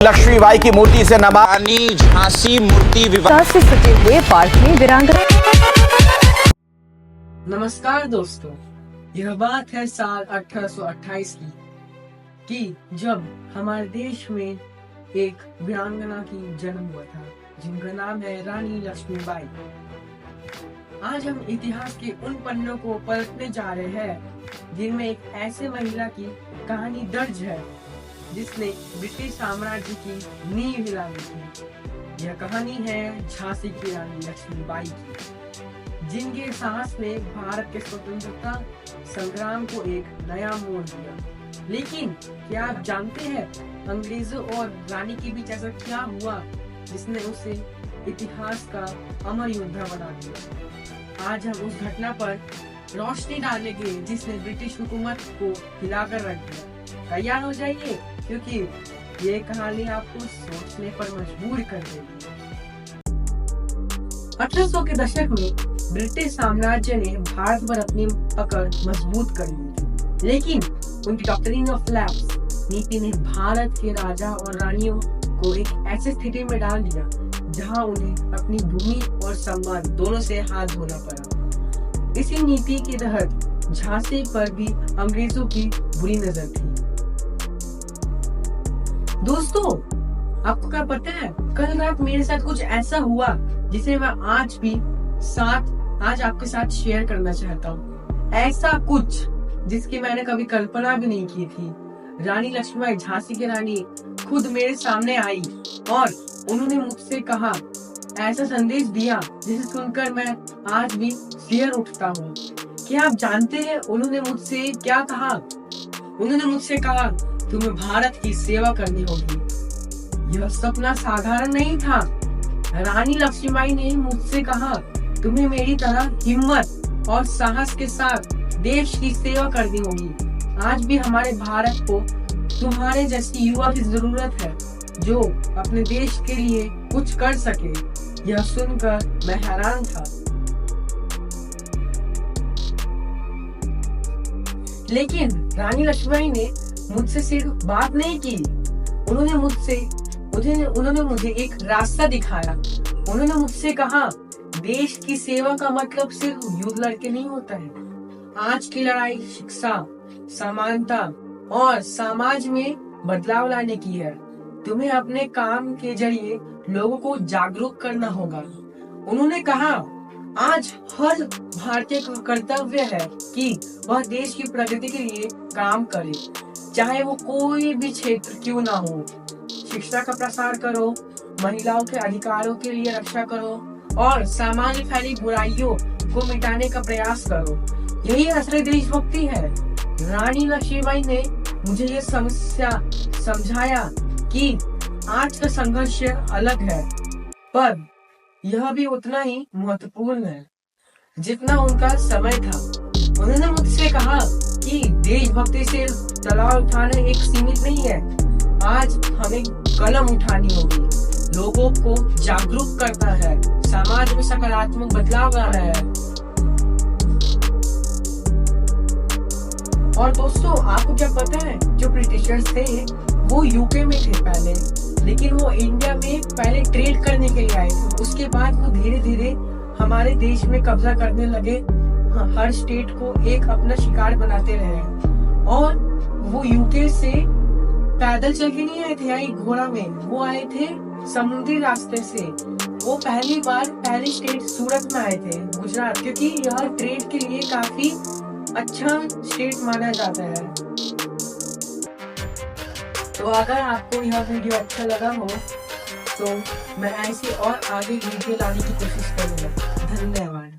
लक्ष्मीबाई की मूर्ति से रानी झांसी मूर्ति विवाद से सजे हुए पार्क में वीरांगना। नमस्कार दोस्तों, यह बात है साल 1828 की कि जब हमारे देश में एक वीरांगना की जन्म हुआ था जिनका नाम है रानी लक्ष्मीबाई। आज हम इतिहास के उन पन्नों को पलटने जा रहे हैं जिनमें एक ऐसे महिला की कहानी दर्ज है जिसने ब्रिटिश साम्राज्य की नींव हिला दी थी। यह कहानी है झांसी की रानी लक्ष्मीबाई की, जिनके साहस ने भारत के स्वतंत्रता संग्राम को एक नया मोड़ दिया। लेकिन क्या आप जानते हैं अंग्रेजों और रानी के बीच ऐसा क्या हुआ जिसने उसे इतिहास का अमर योद्धा बना दिया? आज हम उस घटना पर रोशनी डालेंगे जिसने ब्रिटिश हुकूमत को हिलाकर रख दिया। तैयार हो जाइए क्योंकि ये कहानी आपको सोचने पर मजबूर कर देगी। 1800 के दशक में ब्रिटिश साम्राज्य ने भारत पर अपनी पकड़ मजबूत कर ली थी, लेकिन उनकी डॉक्ट्रिन ऑफ लैप्स नीति ने भारत के राजा और रानियों को एक ऐसी स्थिति में डाल दिया जहां उन्हें अपनी भूमि और सम्मान दोनों से हाथ धोना पड़ा। इसी नीति के तहत झांसी पर भी अंग्रेजों की बुरी नजर थी। दोस्तों, आपको क्या पता है, कल रात मेरे साथ कुछ ऐसा हुआ जिसे मैं आज आपके साथ शेयर करना चाहता हूँ। ऐसा कुछ जिसकी मैंने कभी कल्पना भी नहीं की थी। रानी लक्ष्मीबाई, झांसी की रानी, खुद मेरे सामने आई और उन्होंने मुझसे कहा, ऐसा संदेश दिया जिसे सुनकर मैं आज भी सिहर उठता हूँ। क्या आप जानते हैं उन्होंने मुझसे क्या कहा? उन्होंने मुझसे कहा, तुम्हें भारत की सेवा करनी होगी। यह सपना साधारण नहीं था। रानी लक्ष्मीबाई ने मुझसे कहा, तुम्हें मेरी तरह हिम्मत और साहस के साथ देश की सेवा करनी होगी। आज भी हमारे भारत को तुम्हारे जैसी युवा की जरूरत है जो अपने देश के लिए कुछ कर सके। यह सुनकर मैं हैरान था। लेकिन रानी लक्ष्मीबाई ने मुझसे सिर्फ बात नहीं की, उन्होंने मुझे एक रास्ता दिखाया। उन्होंने मुझसे कहा, देश की सेवा का मतलब सिर्फ युद्ध लड़के नहीं होता है। आज की लड़ाई शिक्षा, समानता और समाज में बदलाव लाने की है। तुम्हें अपने काम के जरिए लोगों को जागरूक करना होगा। उन्होंने कहा, आज हर भारतीय का कर्तव्य है कि वह देश की प्रगति के लिए काम करे, चाहे वो कोई भी क्षेत्र क्यों ना हो। शिक्षा का प्रसार करो, महिलाओं के अधिकारों के लिए रक्षा करो और समाज में फैली बुराइयों को मिटाने का प्रयास करो। यही असली देशभक्ति है। रानी लक्ष्मीबाई ने मुझे ये समस्या समझाया कि आज का संघर्ष अलग है, पर यह भी उतना ही महत्वपूर्ण है जितना उनका समय था। उन्होंने मुझसे कहा कि देशभक्ति से तलवार उठाना एक सीमित नहीं है। आज हमें कलम उठानी होगी, लोगों को जागरूक करना है, समाज में सकारात्मक बदलाव लाना है। और दोस्तों, आपको क्या पता है, जो ब्रिटिशर्स थे वो यूके में थे पहले, लेकिन वो इंडिया में पहले ट्रेड करने के लिए आए थे। उसके बाद वो धीरे धीरे हमारे देश में कब्जा करने लगे। हर स्टेट को एक अपना शिकार बनाते रहे और वो यूके से पैदल चल के नहीं आए थे या घोड़ा में, वो आए थे समुद्री रास्ते से। वो पहली स्टेट सूरत में आए थे, गुजरात, क्योंकि यह ट्रेड के लिए काफी अच्छा स्टेट माना जाता है। तो अगर आपको यह वीडियो अच्छा लगा हो तो मैं ऐसे और आगे वीडियो लाने की कोशिश करूंगा। धन्यवाद।